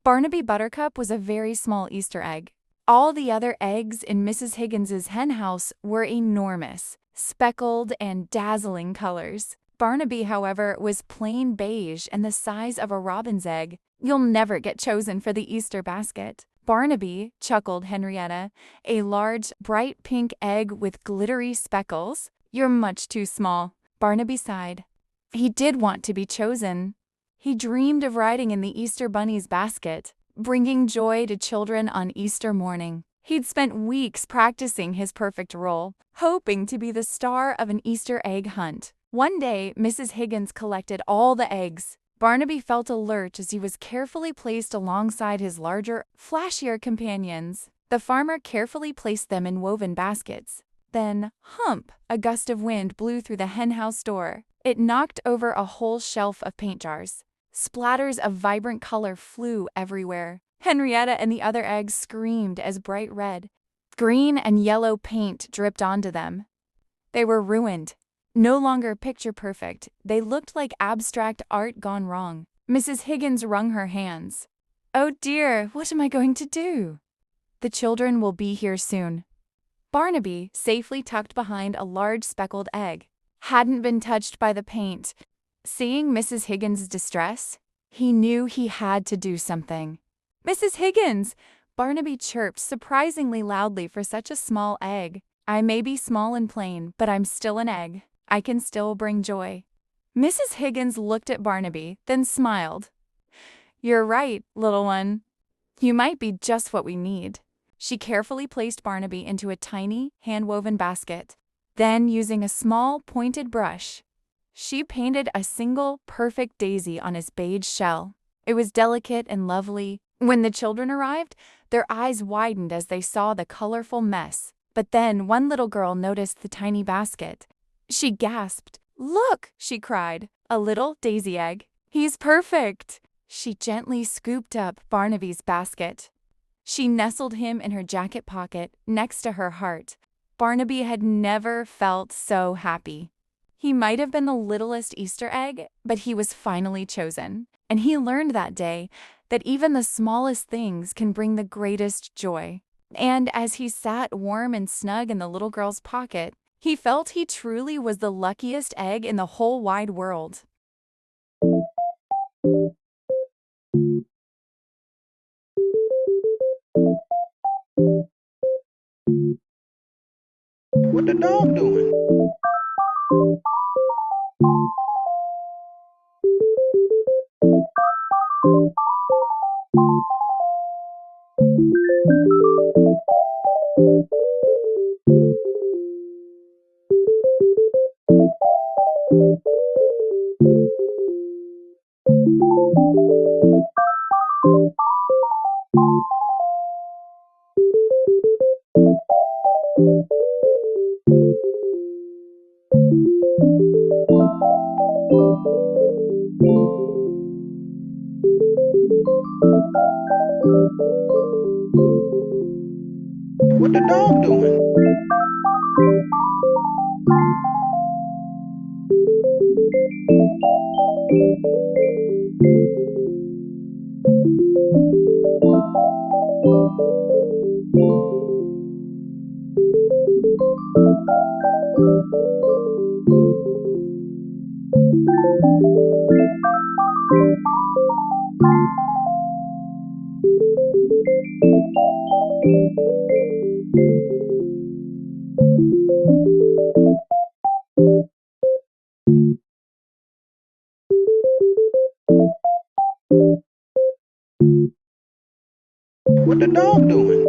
Barnaby Buttercup was a very small Easter egg. All the other eggs in Mrs. Higgins's henhouse were enormous, speckled and dazzling colors. Barnaby, however, was plain beige and the size of a robin's egg. "You'll never get chosen for the Easter basket." "Barnaby," chuckled Henrietta, "a large, bright pink egg with glittery speckles? You're much too small." Barnaby sighed. He did want to be chosen. He dreamed of riding in the Easter Bunny's basket, bringing joy to children on Easter morning. He'd spent weeks practicing his perfect role, hoping to be the star of an Easter egg hunt. One day, Mrs. Higgins collected all the eggs. Barnaby felt a lurch as he was carefully placed alongside his larger, flashier companions. The farmer carefully placed them in woven baskets. Then, hump! A gust of wind blew through the henhouse door. It knocked over a whole shelf of paint jars. Splatters of vibrant color flew everywhere. Henrietta and the other eggs screamed as bright red, green, and yellow paint dripped onto them. They were ruined. No longer picture perfect, they looked like abstract art gone wrong. Mrs. Higgins wrung her hands. "Oh dear, what am I going to do?" "The children will be here soon." Barnaby, safely tucked behind a large speckled egg, hadn't been touched by the paint. Seeing Mrs. Higgins' distress, he knew he had to do something. "Mrs. Higgins!" Barnaby chirped surprisingly loudly for such a small egg. "I may be small and plain, but I'm still an egg. I can still bring joy." Mrs. Higgins looked at Barnaby, then smiled. "You're right, little one. You might be just what we need." She carefully placed Barnaby into a tiny, hand-woven basket. Then, using a small, pointed brush, she painted a single, perfect daisy on his beige shell. It was delicate and lovely. When the children arrived, their eyes widened as they saw the colorful mess. But then one little girl noticed the tiny basket. She gasped. "Look!" she cried. "A little daisy egg. He's perfect!" She gently scooped up Barnaby's basket. She nestled him in her jacket pocket next to her heart. Barnaby had never felt so happy. He might have been the littlest Easter egg, but he was finally chosen. And he learned that day that even the smallest things can bring the greatest joy. And as he sat warm and snug in the little girl's pocket, he felt he truly was the luckiest egg in the whole wide world. What the dog doing? What the dog doing? What the dog doing?